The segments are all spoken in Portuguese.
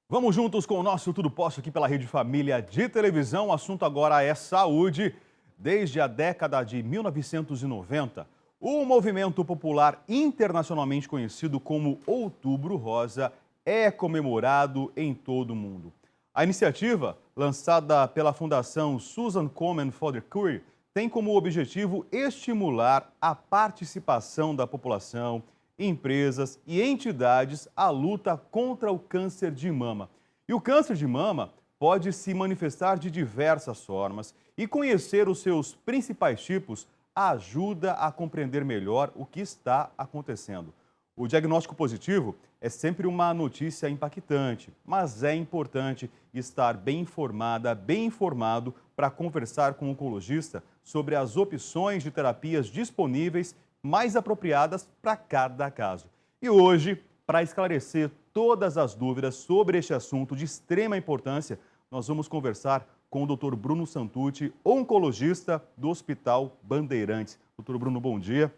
Vamos juntos com o nosso Tudo Posso aqui pela Rede Família de televisão. O assunto agora é saúde. Desde a década de 1990, o movimento popular internacionalmente conhecido como Outubro Rosa é comemorado em todo o mundo. A iniciativa, lançada pela Fundação Susan Komen for the Cure, tem como objetivo estimular a participação da população, empresas e entidades à luta contra o câncer de mama. E o câncer de mama pode se manifestar de diversas formas e conhecer os seus principais tipos ajuda a compreender melhor o que está acontecendo. O diagnóstico positivo é sempre uma notícia impactante, mas é importante estar bem informada, bem informado para conversar com o oncologista sobre as opções de terapias disponíveis mais apropriadas para cada caso. E hoje, para esclarecer todas as dúvidas sobre este assunto de extrema importância, nós vamos conversar com o Dr. Bruno Santucci, oncologista do Hospital Bandeirantes. Dr. Bruno, bom dia.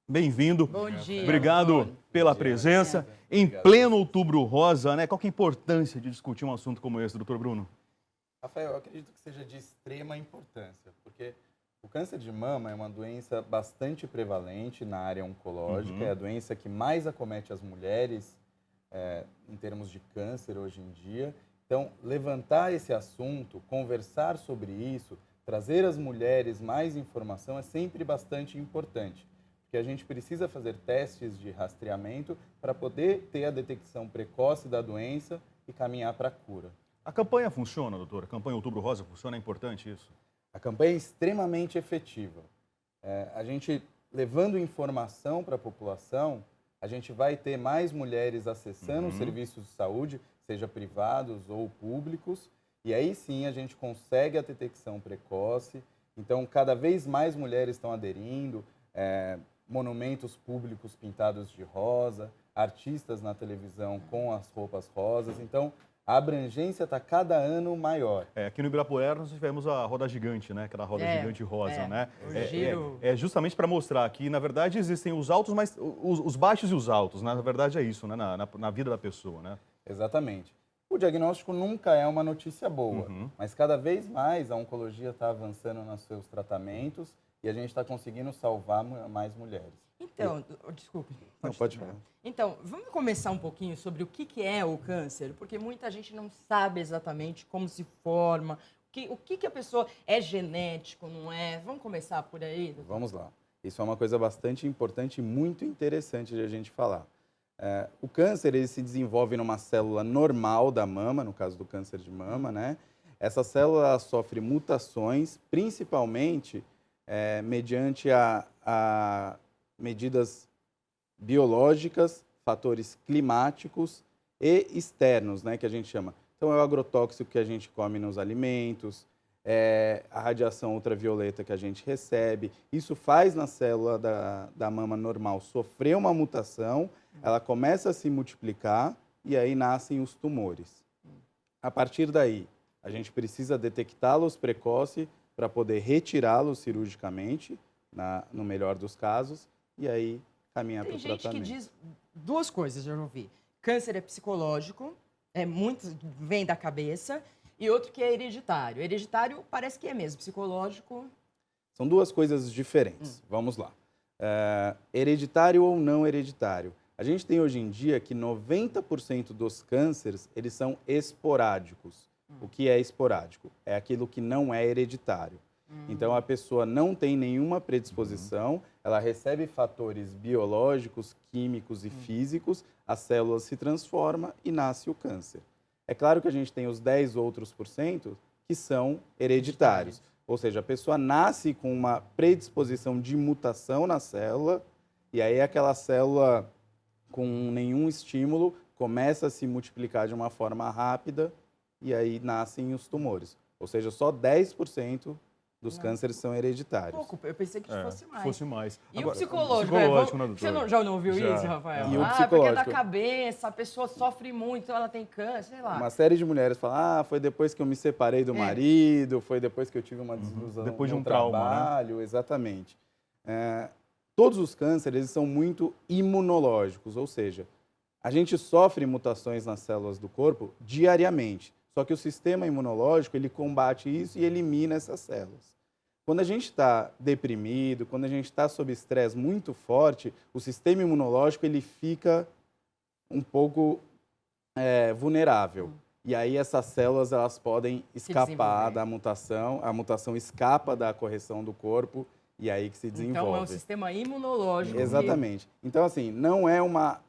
Bem-vindo. Bom dia. Obrigado pela presença. Em pleno Outubro Rosa, né? Qual que é a importância de discutir um assunto como esse, doutor Bruno? Rafael, eu acredito que seja de extrema importância, porque o câncer de mama é uma doença bastante prevalente na área oncológica, é a doença que mais acomete as mulheres em termos de câncer hoje em dia. Então, levantar esse assunto, conversar sobre isso, trazer às mulheres mais informação é sempre bastante importante, porque a gente precisa fazer testes de rastreamento para poder ter a detecção precoce da doença e caminhar para a cura. A campanha funciona, doutor? A campanha Outubro Rosa funciona? É importante isso? A campanha é extremamente efetiva. A gente, levando informação para a população, a gente vai ter mais mulheres acessando os serviços de saúde, seja privados ou públicos, e aí sim a gente consegue a detecção precoce. Então, cada vez mais mulheres estão aderindo, monumentos públicos pintados de rosa, artistas na televisão com as roupas rosas. Então, a abrangência está cada ano maior. Aqui no Ibirapuera nós tivemos a roda gigante, né? Aquela roda gigante rosa, né? O giro. É justamente para mostrar que, na verdade, existem os altos, mas os baixos e os altos, né? Na verdade é isso, né? Na vida da pessoa, né? Exatamente. O diagnóstico nunca é uma notícia boa, mas cada vez mais a oncologia está avançando nos seus tratamentos e a gente está conseguindo salvar mais mulheres. Então, desculpe. Pode falar. Então, vamos começar um pouquinho sobre o que é o câncer, porque muita gente não sabe exatamente como se forma, o que a pessoa é genético, não é? Vamos começar por aí? Doutor? Vamos lá. Isso é uma coisa bastante importante e muito interessante de a gente falar. O câncer ele se desenvolve numa célula normal da mama, no caso do câncer de mama, né? Essa célula sofre mutações, principalmente mediante a medidas biológicas, fatores climáticos e externos, né, que a gente chama. Então, é o agrotóxico que a gente come nos alimentos, a radiação ultravioleta que a gente recebe. Isso faz na célula da mama normal sofrer uma mutação, ela começa a se multiplicar e aí nascem os tumores. A partir daí, a gente precisa detectá-los precoce para poder retirá-los cirurgicamente, no melhor dos casos, e aí caminhar para o tratamento. Tem gente que diz duas coisas, eu já ouvi. Câncer é psicológico, muito vem da cabeça, e outro que é hereditário. Hereditário parece que é mesmo, psicológico... São duas coisas diferentes. Vamos lá. Hereditário ou não hereditário? A gente tem hoje em dia que 90% dos cânceres, eles são esporádicos. O que é esporádico? É aquilo que não é hereditário. Então, a pessoa não tem nenhuma predisposição, ela recebe fatores biológicos, químicos e físicos, as células se transformam e nasce o câncer. É claro que a gente tem os 10 outros por cento que são hereditários. Ou seja, a pessoa nasce com uma predisposição de mutação na célula, e aí aquela célula, com nenhum estímulo, começa a se multiplicar de uma forma rápida, e aí nascem os tumores. Ou seja, só 10% dos cânceres são hereditários. Pouco, eu pensei que fosse mais. Fosse mais. E Agora, o psicológico, né, doutor? Você já não ouviu Já. isso, Rafael? E o Porque é da psicológico? cabeça, a pessoa sofre muito, então ela tem câncer, sei lá. Uma série de mulheres falam, foi depois que eu me separei do marido, foi depois que eu tive uma desilusão Depois de no um trauma, né? trabalho, exatamente. Todos os cânceres eles são muito imunológicos, ou seja, A gente sofre mutações nas células do corpo diariamente, só que o sistema imunológico ele combate isso e elimina essas células. Quando a gente está deprimido, quando a gente está sob estresse muito forte, o sistema imunológico ele fica um pouco vulnerável. E aí essas células elas podem escapar da mutação, a mutação escapa da correção do corpo e aí que se desenvolve. Então é o sistema imunológico. Exatamente. Então, assim, não é uma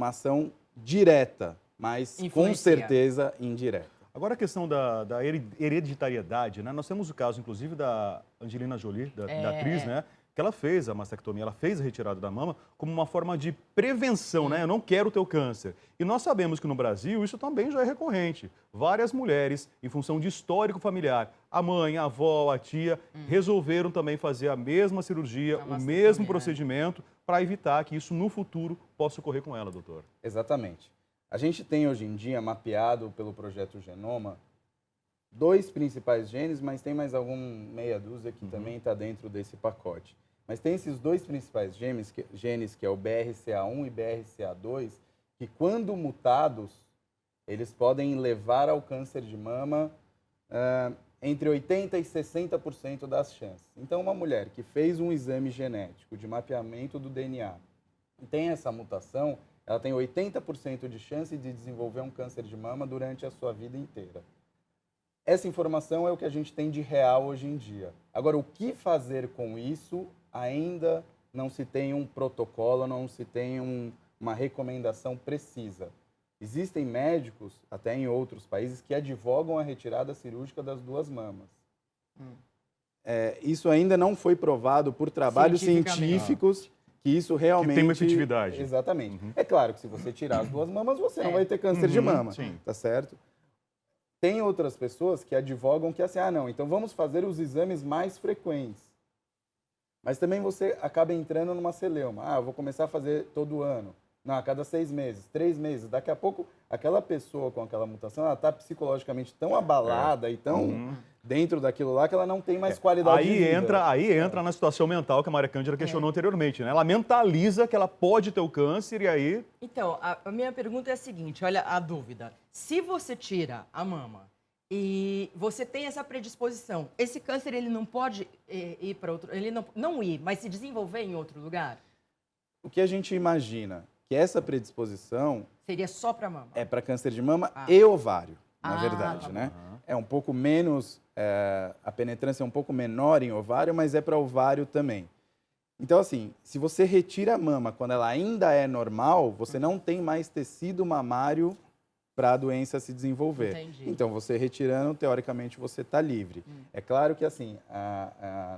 ação direta, mas com certeza indireta. Agora a questão da hereditariedade, né? Nós temos o caso, inclusive, da Angelina Jolie, da atriz, né? Que ela fez a mastectomia, ela fez a retirada da mama como uma forma de prevenção, né? Eu não quero ter o câncer. E nós sabemos que no Brasil isso também já é recorrente. Várias mulheres, em função de histórico familiar, a mãe, a avó, a tia, resolveram também fazer a mesma cirurgia, o mesmo procedimento, para evitar que isso no futuro possa ocorrer com ela, doutor. Exatamente. A gente tem hoje em dia mapeado pelo projeto Genoma 2 principais genes, mas tem mais meia dúzia que também está dentro desse pacote. Mas tem esses 2 principais genes, que é o BRCA1 e BRCA2, que quando mutados, eles podem levar ao câncer de mama entre 80% e 60% das chances. Então, uma mulher que fez um exame genético de mapeamento do DNA e tem essa mutação, ela tem 80% de chance de desenvolver um câncer de mama durante a sua vida inteira. Essa informação é o que a gente tem de real hoje em dia. Agora, o que fazer com isso, ainda não se tem um protocolo, não se tem uma recomendação precisa. Existem médicos, até em outros países, que advogam a retirada cirúrgica das 2 mamas. Isso ainda não foi provado por trabalhos científicos que isso realmente... Que tem uma efetividade. Exatamente. É claro que se você tirar as 2 mamas, você não vai ter câncer de mama, tá certo? Tem outras pessoas que advogam que assim, não, então vamos fazer os exames mais frequentes. Mas também você acaba entrando numa celeuma. Eu vou começar a fazer todo ano. Não, a cada 6 meses, 3 meses. Daqui a pouco, aquela pessoa com aquela mutação, ela está psicologicamente tão abalada e tão dentro daquilo lá que ela não tem mais qualidade de vida. Aí entra na situação mental que a Maria Cândida questionou anteriormente, né? Ela mentaliza que ela pode ter o câncer e aí... Então, a minha pergunta é a seguinte, olha a dúvida. Se você tira a mama e você tem essa predisposição, esse câncer ele não pode ir para outro... Ele não ir, mas se desenvolver em outro lugar? O que a gente imagina? Que essa predisposição... Seria só para mama? É para câncer de mama e ovário, na verdade, tá né? É um pouco menos... a penetrância é um pouco menor em ovário, mas é para ovário também. Então, assim, se você retira a mama quando ela ainda é normal, você não tem mais tecido mamário para a doença se desenvolver. Entendi. Então, você retirando, teoricamente, você está livre. É claro que, assim,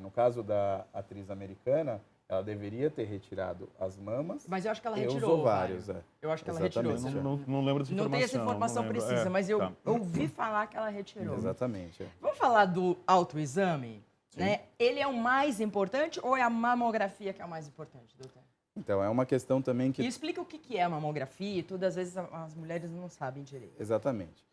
no caso da atriz americana, ela deveria ter retirado as mamas. Mas eu acho que ela e retirou os ovários. Eu acho que ela Exatamente. retirou. Não lembro dessa informação. Não tem essa informação precisa, mas eu ouvi falar que ela retirou. Exatamente. Vamos falar do autoexame? Né? Ele é o mais importante ou é a mamografia que é o mais importante, doutor? Então, é uma questão também que... E explica o que é a mamografia e tudo, às vezes as mulheres não sabem direito. Exatamente.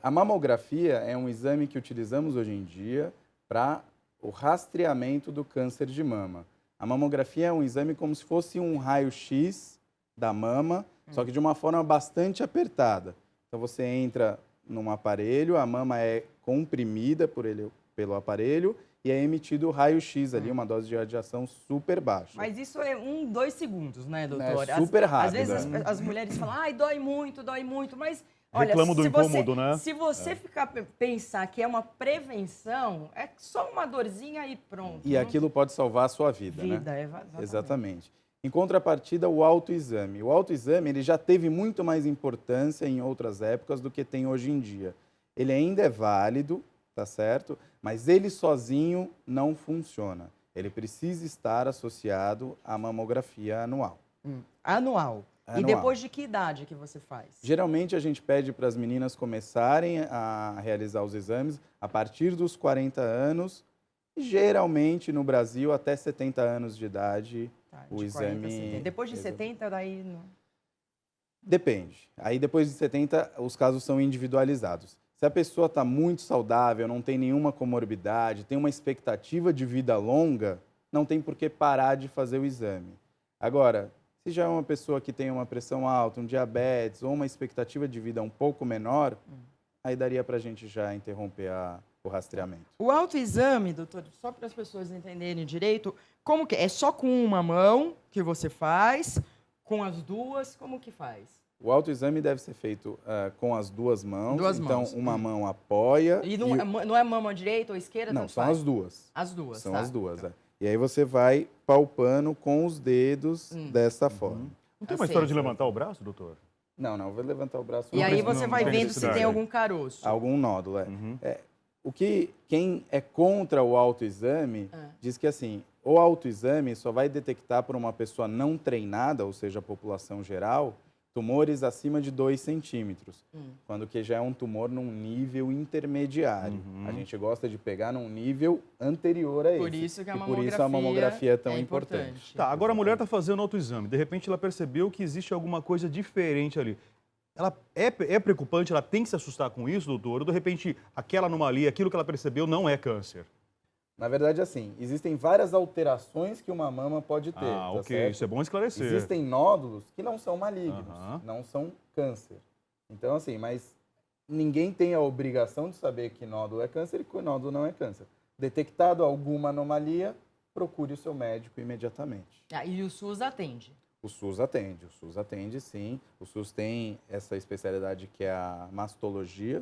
A mamografia é um exame que utilizamos hoje em dia para o rastreamento do câncer de mama. A mamografia é um exame como se fosse um raio-x da mama, só que de uma forma bastante apertada. Então, você entra num aparelho, a mama é comprimida pelo aparelho e é emitido o raio-x ali, uma dose de radiação super baixa. Mas isso é 2 segundos, né, doutor? É super rápido. Às vezes as mulheres falam, dói muito, mas... Olha, reclamo do incômodo, né? Se você pensar que é uma prevenção, é só uma dorzinha e pronto. E aquilo pode salvar a sua vida, né? Exatamente. Em contrapartida, o autoexame. O autoexame ele já teve muito mais importância em outras épocas do que tem hoje em dia. Ele ainda é válido, tá certo? Mas ele sozinho não funciona. Ele precisa estar associado à mamografia anual. Anual. E depois de que idade que você faz? Geralmente a gente pede para as meninas começarem a realizar os exames a partir dos 40 anos, e geralmente no Brasil até 70 anos de idade o exame... Depois de 70, daí... Não... Depende. Aí depois de 70 os casos são individualizados. Se a pessoa está muito saudável, não tem nenhuma comorbidade, tem uma expectativa de vida longa, não tem por que parar de fazer o exame. Agora, se Se já é uma pessoa que tem uma pressão alta, um diabetes ou uma expectativa de vida um pouco menor, aí daria para a gente já interromper o rastreamento. O autoexame, doutor, só para as pessoas entenderem direito, como que é? É só com uma mão que você faz? Com as duas, como que faz? O autoexame deve ser feito com as duas mãos. Duas então, mãos. uma mão apoia. E não é mama direita ou esquerda? Não, tanto são faz? as duas. As duas, São tá. as duas, é. E aí você vai palpando com os dedos dessa forma. Não tem uma Assim, história de levantar o braço, doutor? Não, eu vou levantar o braço. E aí não- você não vai tem vendo se necessidade. tem algum caroço. Algum nódulo, Uhum. Quem é contra o autoexame diz que assim, o autoexame só vai detectar para uma pessoa não treinada, ou seja, a população geral, tumores acima de 2 centímetros, quando que já é um tumor num nível intermediário. A gente gosta de pegar num nível anterior a esse. Por isso que a e por isso a mamografia é tão importante. Tá, agora a mulher está fazendo autoexame. De repente ela percebeu que existe alguma coisa diferente ali. Ela é preocupante, ela tem que se assustar com isso, doutor? Ou de repente aquela anomalia, aquilo que ela percebeu não é câncer? Na verdade, assim, existem várias alterações que uma mama pode ter. Ah, tá ok, certo? isso é bom esclarecer. Existem nódulos que não são malignos, Aham. não são câncer. Então, assim, mas ninguém tem a obrigação de saber que nódulo é câncer e que nódulo não é câncer. Detectado alguma anomalia, procure o seu médico imediatamente. Ah, e o SUS atende. O SUS atende sim. O SUS tem essa especialidade que é a mastologia,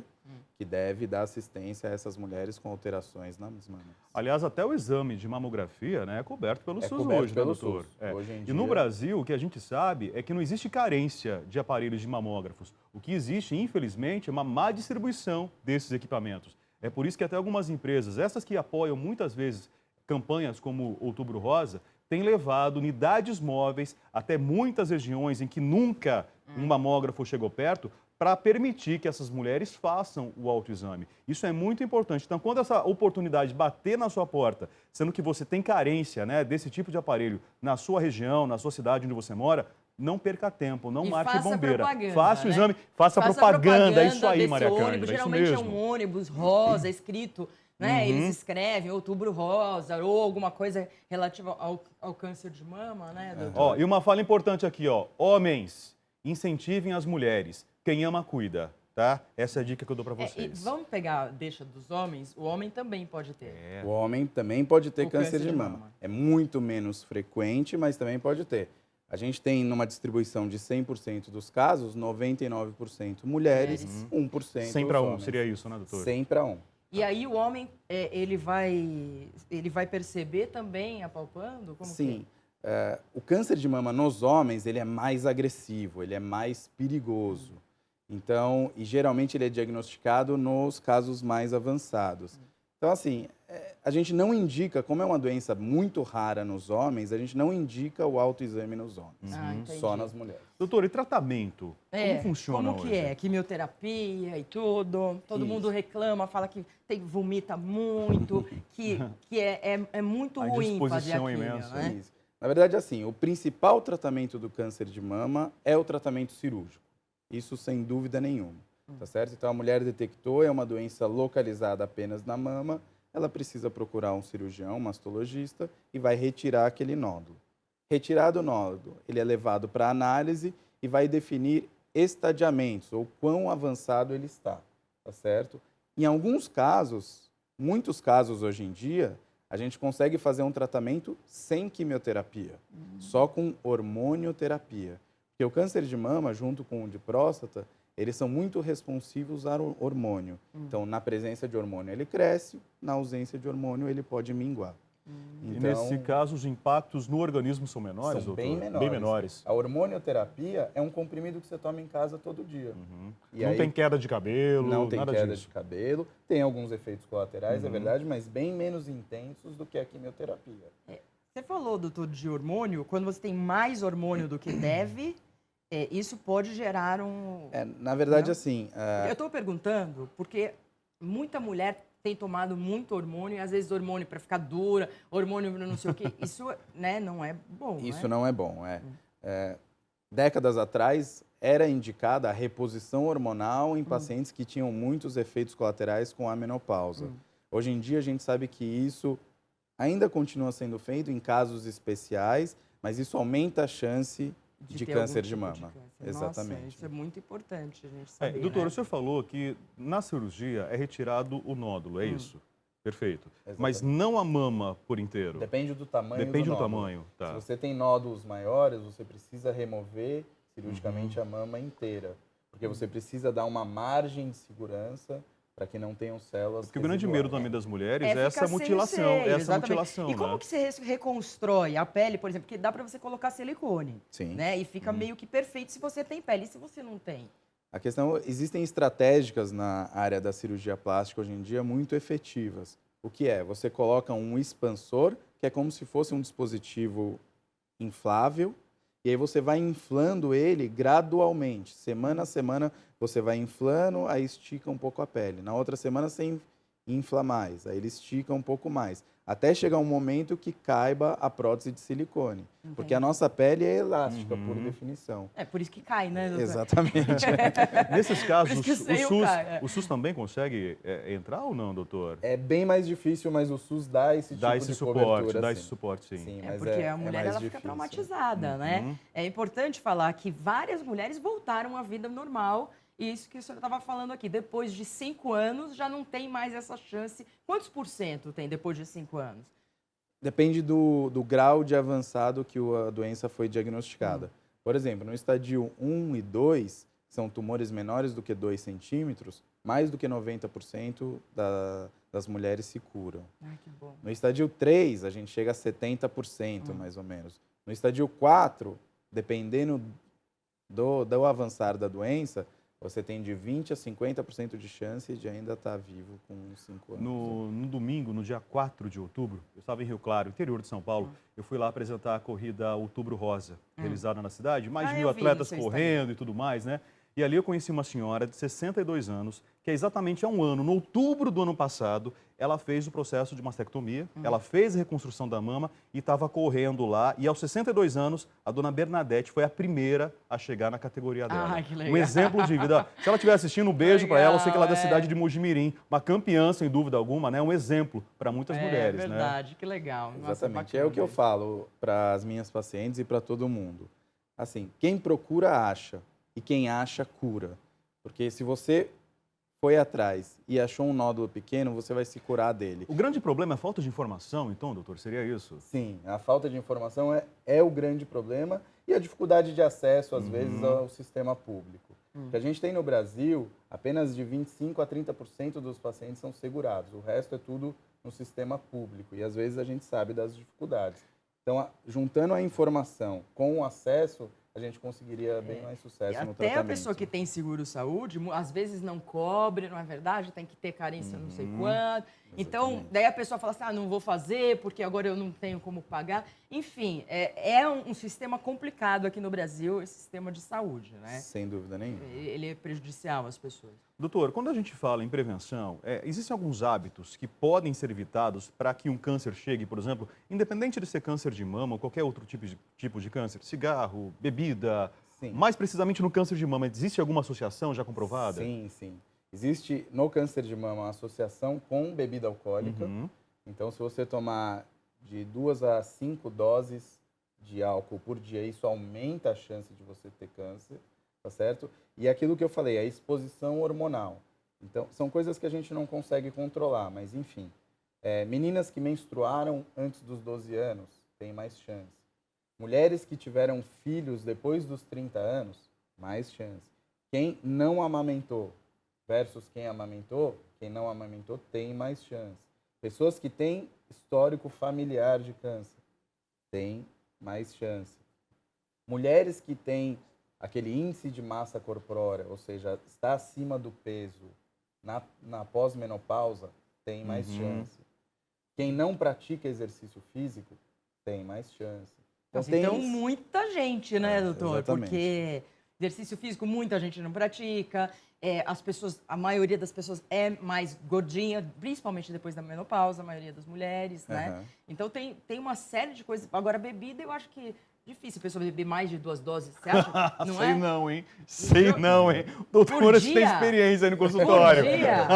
que deve dar assistência a essas mulheres com alterações nas mamas. Aliás, até o exame de mamografia, né, é coberto pelo É SUS coberto hoje, pelo né, doutor? SUS. É. Hoje em E no dia- Brasil, o que a gente sabe é que não existe carência de aparelhos de mamógrafos. O que existe, infelizmente, é uma má distribuição desses equipamentos. É por isso que até algumas empresas, essas que apoiam muitas vezes campanhas como Outubro Rosa, têm levado unidades móveis até muitas regiões em que nunca um mamógrafo chegou perto, para permitir que essas mulheres façam o autoexame. Isso é muito importante. Então, quando essa oportunidade bater na sua porta, sendo que você tem carência, né, desse tipo de aparelho na sua região, na sua cidade onde você mora, não perca tempo, não E marque faça bombeira. propaganda, Faça o né? exame, faça propaganda. É isso aí, desse Maria ônibus. Cândida, é isso Geralmente é mesmo. um ônibus rosa, escrito, né? Eles escrevem Outubro Rosa ou alguma coisa relativa ao câncer de mama, né, doutor? Ó, e uma fala importante aqui, ó. Homens, incentivem as mulheres. Quem ama, cuida, tá? Essa é a dica que eu dou para E vocês. vamos pegar a deixa dos homens, o homem também pode ter. O homem também pode ter O câncer de mama. É muito menos frequente, mas também pode ter. A gente tem, numa distribuição de 100% dos casos, 99% mulheres, 1% 100 para 1, homens. seria isso, né, doutor? 100 para 1. E aí o homem, ele vai perceber também apalpando? Como Sim. que é? O câncer de mama nos homens, ele é mais agressivo, ele é mais perigoso. Então, e geralmente ele é diagnosticado nos casos mais avançados. Então, assim, a gente não indica, como é uma doença muito rara nos homens, a gente não indica o autoexame nos homens, Ah, entendi. só nas mulheres. Doutor, e tratamento? Como funciona como que hoje? é? Quimioterapia e tudo. Todo Isso. mundo reclama, fala que vomita muito, que é muito A ruim fazer disposição aquilo, imensa. né? Isso. Na verdade, assim, o principal tratamento do câncer de mama é o tratamento cirúrgico. Isso sem dúvida nenhuma, tá certo? Então, a mulher detectou, é uma doença localizada apenas na mama, ela precisa procurar um cirurgião, um mastologista, e vai retirar aquele nódulo. Retirado o nódulo, ele é levado para análise e vai definir estadiamentos, ou quão avançado ele está, tá certo? Em alguns casos, muitos casos hoje em dia, a gente consegue fazer um tratamento sem quimioterapia, só com hormonioterapia. Porque o câncer de mama, junto com o de próstata, eles são muito responsivos ao hormônio. Então, na presença de hormônio, ele cresce, na ausência de hormônio, ele pode minguar. E nesse caso, os impactos no organismo são menores, são doutor? bem menores. Bem menores. A hormonioterapia é um comprimido que você toma em casa todo dia. E Não aí, tem queda de cabelo, não tem nada queda disso. de cabelo, tem alguns efeitos colaterais, é verdade, mas bem menos intensos do que a quimioterapia. Você falou, doutor, de hormônio. Quando você tem mais hormônio do que deve, isso pode gerar um... Na verdade, Não? assim, Eu estou perguntando porque muita mulher tem tomado muito hormônio, e às vezes hormônio para ficar dura, hormônio para não sei o quê. Isso, né, não é bom, isso né? não é bom. Décadas atrás, era indicada a reposição hormonal em pacientes que tinham muitos efeitos colaterais com a menopausa. Hoje em dia, a gente sabe que isso ainda continua sendo feito em casos especiais, mas isso aumenta a chance de ter câncer algum de tipo mama. câncer. Exatamente. Nossa, isso é muito importante a gente saber, Doutor, né? o senhor falou que na cirurgia é retirado o nódulo, é isso? Perfeito. Mas Exatamente. não a mama por inteiro? Depende do tamanho Depende do nódulo. tamanho, tá. Se você tem nódulos maiores, você precisa remover cirurgicamente a mama inteira. Porque você precisa dar uma margem de segurança para que não tenham células Porque o grande medo residuais. também das mulheres é ficar essa sem o mutilação, seio, essa exatamente. mutilação, E como né? que você reconstrói a pele, por exemplo? Porque dá para você colocar silicone, Sim. né? E fica meio que perfeito se você tem pele. E se você não tem? A questão, existem estratégicas na área da cirurgia plástica hoje em dia muito efetivas. O que é? Você coloca um expansor, que é como se fosse um dispositivo inflável, e aí você vai inflando ele gradualmente. Semana a semana você vai inflando, aí estica um pouco a pele. Na outra semana você infla mais, aí ele estica um pouco mais. Até chegar um momento que caiba a prótese de silicone. Porque a nossa pele é elástica, por definição. É por isso que cai, né, doutor? Exatamente. Nesses casos, Por isso que o seio cai, o SUS também consegue entrar ou não, doutor? É bem mais difícil, mas o SUS dá esse tipo Dá esse de suporte, cobertura. dá sim. esse suporte, sim. Sim, É mas porque a é mulher mais ela difícil. fica traumatizada, né? É importante falar que várias mulheres voltaram à vida normal. E isso que o senhor estava falando aqui, depois de 5 anos já não tem mais essa chance. Quantos por cento tem depois de 5 anos? Depende do grau de avançado que a doença foi diagnosticada. Por exemplo, no estadio 1 e 2, que são tumores menores do que 2 centímetros, mais do que 90% das mulheres se curam. Ai, que bom. No estadio 3, a gente chega a 70%, mais ou menos. No estadio 4, dependendo do avançar da doença, você tem de 20% a 50% de chance de ainda estar vivo com 5 anos. No domingo, no dia 4 de outubro, eu estava em Rio Claro, interior de São Paulo, eu fui lá apresentar a corrida Outubro Rosa, realizada na cidade, mais de 1.000 eu vi no atletas seu correndo e tudo mais, né? E ali eu conheci uma senhora de 62 anos, que exatamente há um ano, no outubro do ano passado, ela fez o processo de mastectomia, ela fez a reconstrução da mama e estava correndo lá. E aos 62 anos, a dona Bernadette foi a primeira a chegar na categoria dela. Ai, que legal. Um exemplo de vida. Se ela estiver assistindo, um beijo para ela. Eu sei que ela é da Legal, cidade de Mojimirim, uma campeã, sem dúvida alguma, né? Um exemplo para muitas mulheres, É verdade, que legal. Nossa, Exatamente. É o que eu bacana. falo para as minhas pacientes e para todo mundo. Assim, quem procura, acha. E quem acha, cura. Porque se você foi atrás e achou um nódulo pequeno, você vai se curar dele. O grande problema é a falta de informação, então, doutor? Seria isso? Sim, a falta de informação é o grande problema e a dificuldade de acesso, às vezes, ao sistema público. O que a gente tem no Brasil, apenas de 25% a 30% dos pacientes são segurados. O resto é tudo no sistema público e, às vezes, a gente sabe das dificuldades. Então, juntando a informação com o acesso, a gente conseguiria bem mais sucesso no Até tratamento. a pessoa que tem seguro-saúde, às vezes não cobre, não é verdade? Tem que ter carência não sei quanto. Então, daí a pessoa fala assim, não vou fazer porque agora eu não tenho como pagar. Enfim, é um sistema complicado aqui no Brasil, esse sistema de saúde, né? Sem dúvida nenhuma. Ele é prejudicial às pessoas. Doutor, quando a gente fala em prevenção, existem alguns hábitos que podem ser evitados para que um câncer chegue, por exemplo, independente de ser câncer de mama ou qualquer outro tipo de câncer, cigarro, bebida, Sim. mais precisamente no câncer de mama, existe alguma associação já comprovada? Sim, sim. Existe no câncer de mama uma associação com bebida alcoólica. Então, se você tomar de 2 a 5 doses de álcool por dia, isso aumenta a chance de você ter câncer, tá certo? E aquilo que eu falei, a exposição hormonal. Então, são coisas que a gente não consegue controlar, mas enfim. Meninas que menstruaram antes dos 12 anos têm mais chance. Mulheres que tiveram filhos depois dos 30 anos, mais chance. Quem não amamentou versus quem não amamentou tem mais chance. Pessoas que têm histórico familiar de câncer têm mais chance. Mulheres que têm aquele índice de massa corpórea, ou seja, está acima do peso na pós-menopausa, tem mais chance. Quem não pratica exercício físico tem mais chance. Então, muita gente, né, doutor? Exatamente. Porque exercício físico muita gente não pratica, a maioria das pessoas é mais gordinha, principalmente depois da menopausa, a maioria das mulheres, né? Então, tem uma série de coisas. Agora, bebida, eu acho que difícil a pessoa beber mais de 2 doses, você acha? Não Sei é? não, hein? Sei não, hein? Doutora, Por você tem dia? experiência aí no consultório. Por dia?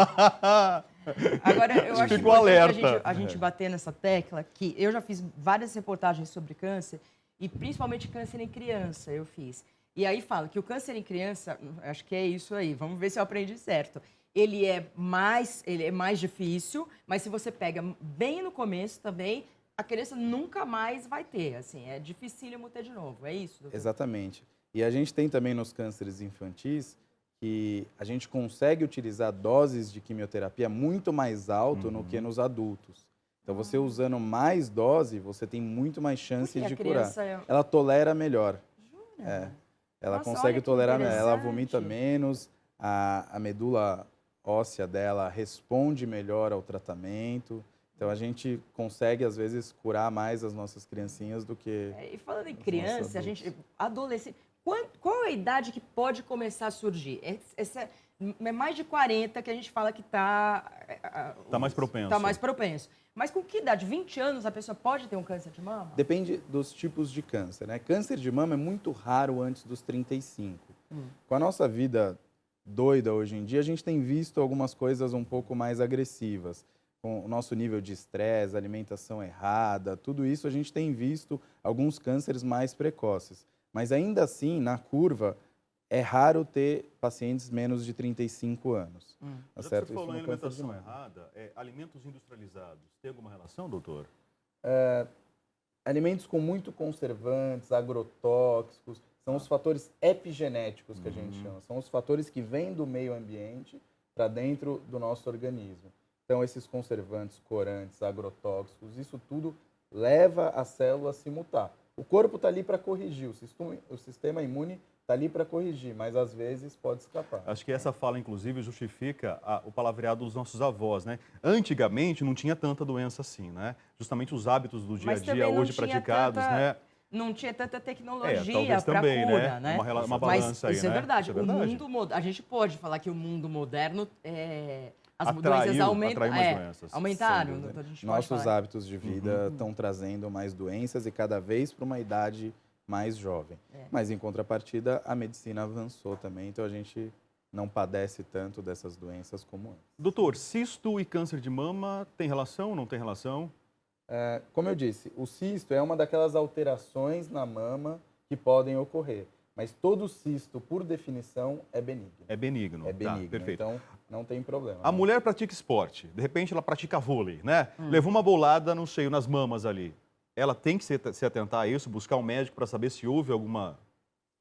Agora, eu acho Fico importante alerta. a gente bater nessa tecla que eu já fiz várias reportagens sobre câncer e principalmente câncer em criança, eu fiz. E aí fala que o câncer em criança, acho que é isso aí, vamos ver se eu aprendi certo. Ele é mais difícil, mas se você pega bem no começo também, a criança nunca mais vai ter, assim, é dificílimo ter de novo, é isso, doutor? Exatamente. E a gente tem também nos cânceres infantis que a gente consegue utilizar doses de quimioterapia muito mais alto no que nos adultos. Então, você usando mais dose, você tem muito mais chance Porque a de curar. criança Ela tolera melhor. Jura? É. Ela Nossa, consegue olha que tolerar melhor. Ela vomita interessante. menos, a medula óssea dela responde melhor ao tratamento. Então, a gente consegue, às vezes, curar mais as nossas criancinhas do que... E falando em Os criança, nossos a gente, adolescente, qual é a idade que pode começar a surgir? É mais de 40 que a gente fala que está... Tá mais propenso. Está mais propenso. Mas com que idade? 20 anos a pessoa pode ter um câncer de mama? Depende dos tipos de câncer, né? Câncer de mama é muito raro antes dos 35. Com a nossa vida doida hoje em dia, a gente tem visto algumas coisas um pouco mais agressivas. Com o nosso nível de estresse, alimentação errada, tudo isso a gente tem visto alguns cânceres mais precoces. Mas ainda assim, na curva, é raro ter pacientes menos de 35 anos. Tá Já certo? que você falou Isso em no câncer de alimentação mama. errada, alimentos industrializados, tem alguma relação, doutor? Alimentos com muito conservantes, agrotóxicos, são os fatores epigenéticos que a gente chama. São os fatores que vêm do meio ambiente para dentro do nosso organismo. Então, esses conservantes, corantes, agrotóxicos, isso tudo leva a célula a se mutar. O corpo está ali para corrigir, o sistema imune está ali para corrigir, mas às vezes pode escapar. Acho que essa fala, inclusive, justifica o palavreado dos nossos avós, né? Antigamente não tinha tanta doença assim, né? Justamente os hábitos do dia a Mas dia também não hoje tinha praticados, tanta- né? Não tinha tanta tecnologia talvez para também, cura, né? né? Uma balança aí, Mas isso né? é verdade. Isso é verdade. A gente pode falar que o mundo moderno, as Atraiu doenças mais doenças. aumentaram. Sem dúvida. Então a gente pode Nossos falar. hábitos de vida estão trazendo mais doenças e cada vez para uma idade mais jovem. Mas, em contrapartida, a medicina avançou também, então a gente não padece tanto dessas doenças como antes. Doutor, cisto e câncer de mama tem relação ou não tem relação? Como eu disse, o cisto é uma daquelas alterações na mama que podem ocorrer, mas todo cisto, por definição, é benigno. É benigno. É benigno, Tá, perfeito. então não tem problema. A mulher pratica esporte, de repente ela pratica vôlei, né? Levou uma bolada no seio, nas mamas ali. Ela tem que se atentar a isso, buscar um médico para saber se houve alguma...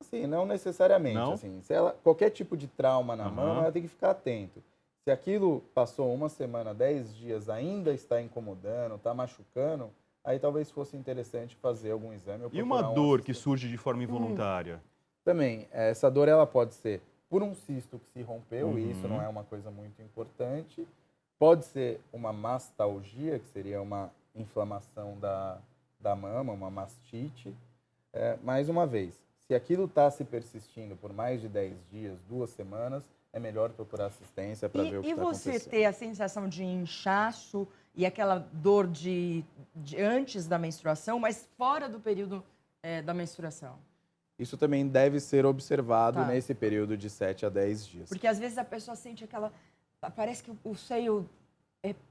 Sim, não necessariamente. Não? Assim, se ela, qualquer tipo de trauma na mama, ela tem que ficar atento. Se aquilo passou uma semana, 10 dias, ainda está incomodando, está machucando, aí talvez fosse interessante fazer algum exame. Ou E uma procurar um dor que assistente. surge de forma involuntária? Também, essa dor ela pode ser por um cisto que se rompeu, e isso não é uma coisa muito importante. Pode ser uma mastalgia, que seria uma inflamação da mama, uma mastite. Mais uma vez, se aquilo está se persistindo por mais de 10 dias, 2 semanas, é melhor procurar assistência para ver o que E está você acontecendo. ter a sensação de inchaço e aquela dor de antes da menstruação, mas fora do período da menstruação? Isso também deve ser observado Tá. nesse período de 7 a 10 dias. Porque às vezes a pessoa sente parece que o seio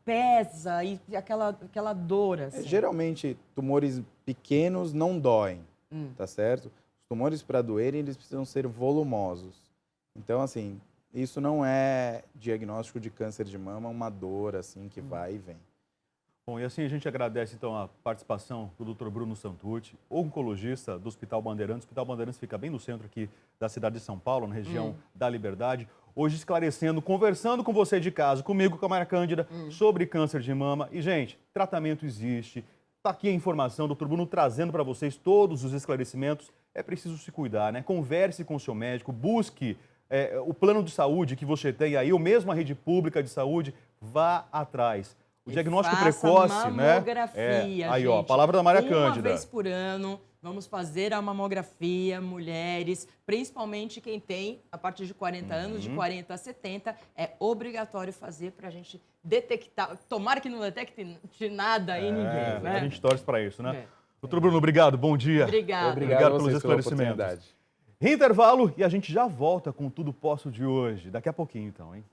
pesa e aquela dor, assim. Geralmente, tumores pequenos não doem, tá certo? Os tumores, para doerem, eles precisam ser volumosos. Então, assim, isso não é diagnóstico de câncer de mama, uma dor, assim, que vai e vem. Bom, e assim a gente agradece então a participação do Dr. Bruno Santucci, oncologista do Hospital Bandeirantes. O Hospital Bandeirantes fica bem no centro aqui da cidade de São Paulo, na região da Liberdade. Hoje esclarecendo, conversando com você de casa, comigo, com a Maria Cândida, sobre câncer de mama. E, gente, tratamento existe. Está aqui a informação, Dr. Bruno trazendo para vocês todos os esclarecimentos. É preciso se cuidar, né? Converse com o seu médico, busque o plano de saúde que você tem aí, ou mesmo a rede pública de saúde, vá atrás. O diagnóstico precoce, né? Mamografia, Aí, ó, a gente. palavra da Maria Uma Cândida. vez por ano, vamos fazer a mamografia, mulheres, principalmente quem tem a partir de 40 anos, de 40 a 70, é obrigatório fazer para a gente detectar. Tomara que não detecte nada em ninguém, né? A gente torce para isso, né? É. Doutor Bruno, obrigado, bom dia. Obrigada. Obrigado a pelos vocês pela esclarecimentos. oportunidade. Intervalo e a gente já volta com Tudo Posso de hoje. Daqui a pouquinho, então, hein?